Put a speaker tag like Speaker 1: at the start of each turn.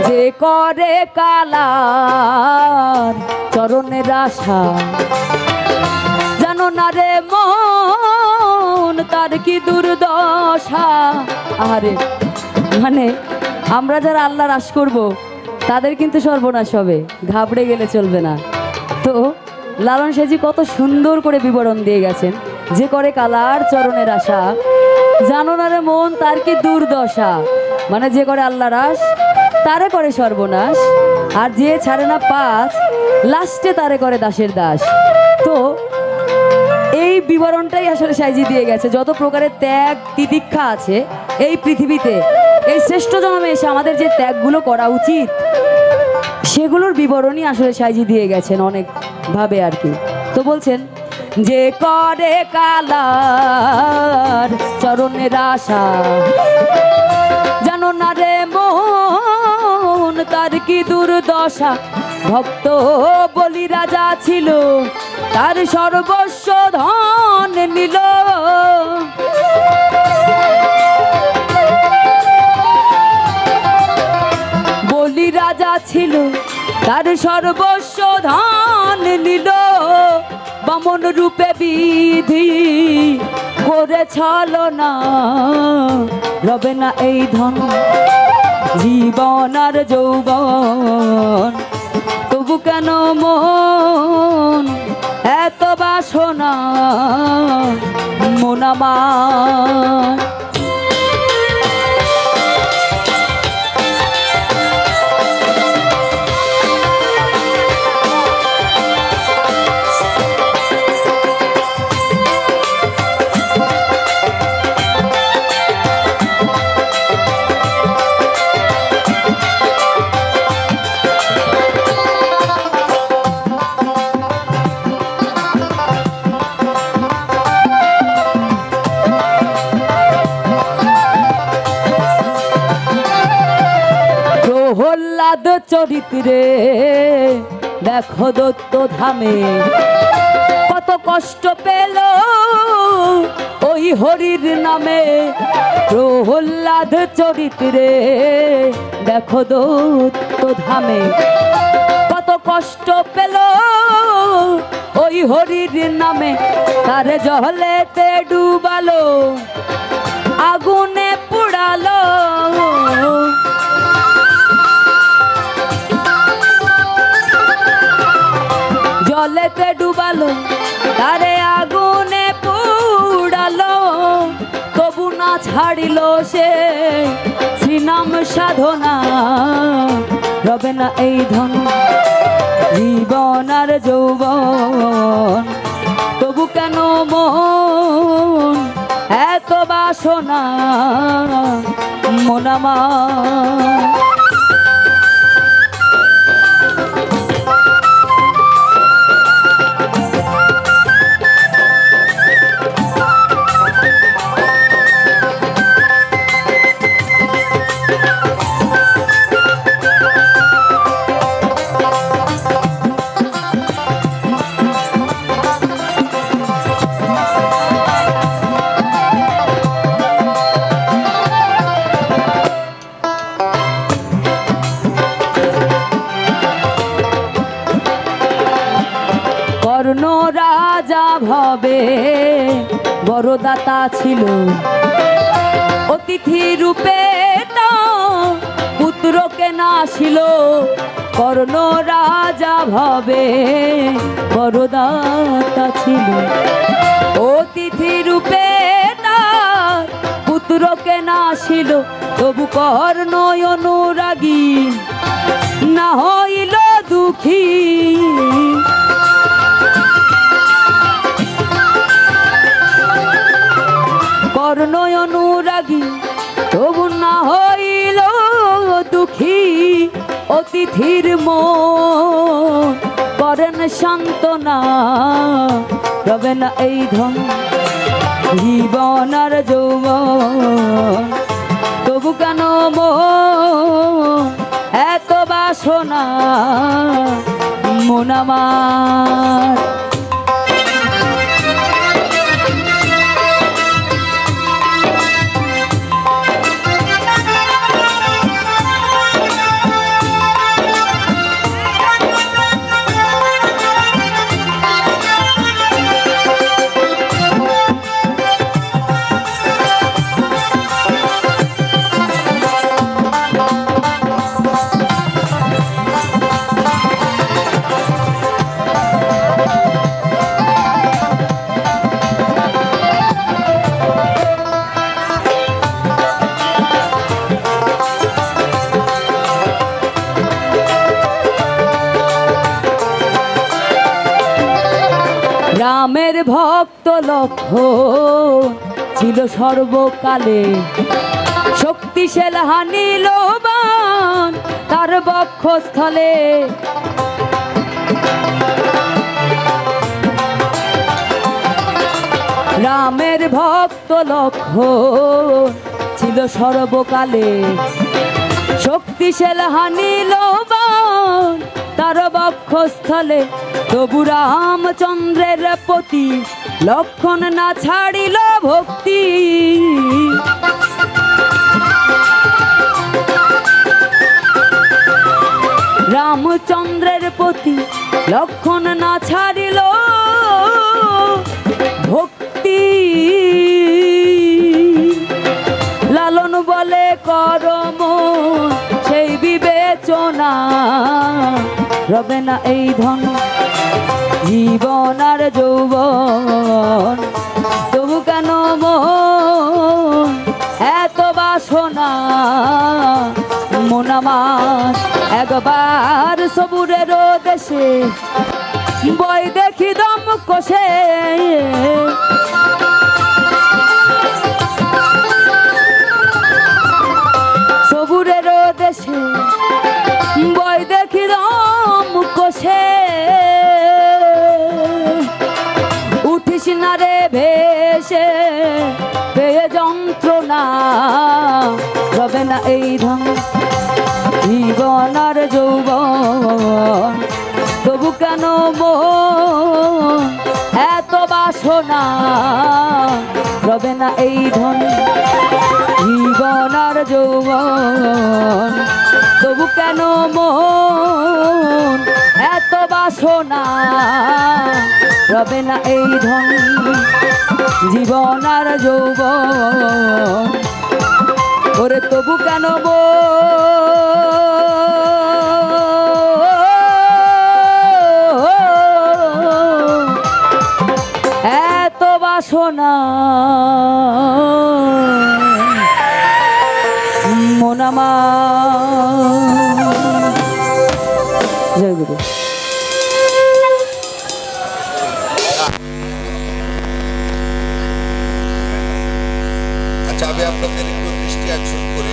Speaker 1: যে করে কালার চরণের আশা, জানো না রে মন তার কি দুর্দশা। আরে মানে আমরা যারা আল্লাহর আশ করব তাদের কিন্তু সর্বনাশ হবে, ঘাবড়ে গেলে চলবে না। তো লালন সাঁইজি কত সুন্দর করে বিবরণ দিয়ে গেছেন। যে করে কালার চরণের আশা, জানো না রে মন তার কি দুর্দশা। মানে যে করে আল্লাহর আশ তারে করে সর্বনাশ, আর যে ছাড়ে না পাস লাস্টে তারে করে দাসের দাস। তো এই বিবরণটাই আসলে সাঁইজি দিয়ে গেছে। যত প্রকারের ত্যাগ তিতিক্ষা আছে এই পৃথিবীতে, এই শ্রেষ্ঠ জন্মে এসে আমাদের যে ত্যাগগুলো করা উচিত সেগুলোর বিবরণই আসলে সাঁইজি দিয়ে গেছেন অনেকভাবে আর কি। তো বলছেন যে করে কালার চরণের আশা, জানো না রে মন তার কি দুর্দশা। ভক্ত বলি রাজা ছিল, তার সর্বস্ব ধন নিল। বলি রাজা ছিল, তার সর্বস্ব ধন নিল। বামন রূপে বিধি করে ছলনা, রবে না এই ধন জীবন আর যৌবন। তবু কেন মন এত বাসনা মন আমার। প্রহ্লাদ চরিত্রে দেখো দত্ত ধামে, কত কষ্ট পেল ওই হরির নামে। প্রহ্লাদ চরিত্রে দেখো দত্ত ধামে, কত কষ্ট পেল ওই হরির নামে। তার জলেতে ডুবালো, আগুনে পুড়ালো। জলেতে ডুবালো, তারে আগুনে পুড়ালো। তবু না ছাড়িল সে শ্রীনাম সাধনা, রবে না এই ধন জীবন আর যৌবন। তবু কেন মন এত বাসনা মন আমার। কর্ণ রাজা ভবে বড় দাতা ছিল, অতিথি রূপে তা পুত্রকে নাছিল। কর্ণ রাজা ভবে বড় দাতা ছিল, অতিথি রূপে তার পুত্রকে নাছিল। তবু কর্ণ অনুরাগী না হইল দুঃখী। কর্ণ অনুরাগী তবু না হইল দুঃখী। অতিথির মন করেন সান্ত্বনা, রবে না এই ধন জীবন আর যৌবন। তবু কেন মন এত বাসনা মন আমার। লক্ষণ ছিল সর্বকালে, শক্তিশাল হানিল বাণ তার বক্ষস্থলে। রামের ভক্ত লক্ষণ ছিল সর্বকালে, শক্তিশাল হানিল বাণ তার বক্ষস্থলে। তবু রামচন্দ্রের প্রতি লক্ষণ না ছাড়িল ভক্তি। রামচন্দ্রের প্রতি লক্ষণ না ছাড়িল ভক্তি। লালন বলে করম সেই বিবেচনা, রবে না এই ধন জীবন আর যৌবন। তবু কেন মন এত বাসনা, মন আমার একবার সবুরের দেশে বই দেখি দম কষে। সবুরের দেশে বই দেখি দম কষে। উঠিস না রে ভেসে পেয়ে যন্ত্রণা, রবে না এই ধন জীবন আর যৌবন। তবু কেন মন এত বাসনা, রবে না এই ধন জীবন আর যৌবন। তবু কেন মন এত বাসনা, রবে না এই ধন জীবন আর যৌবন। ওরে তবু কেন এত বাসনা, মন আমার। জয় গুরু।
Speaker 2: আচ্ছা, আমি আপনাদের একটু দৃষ্টি আকর্ষণ করে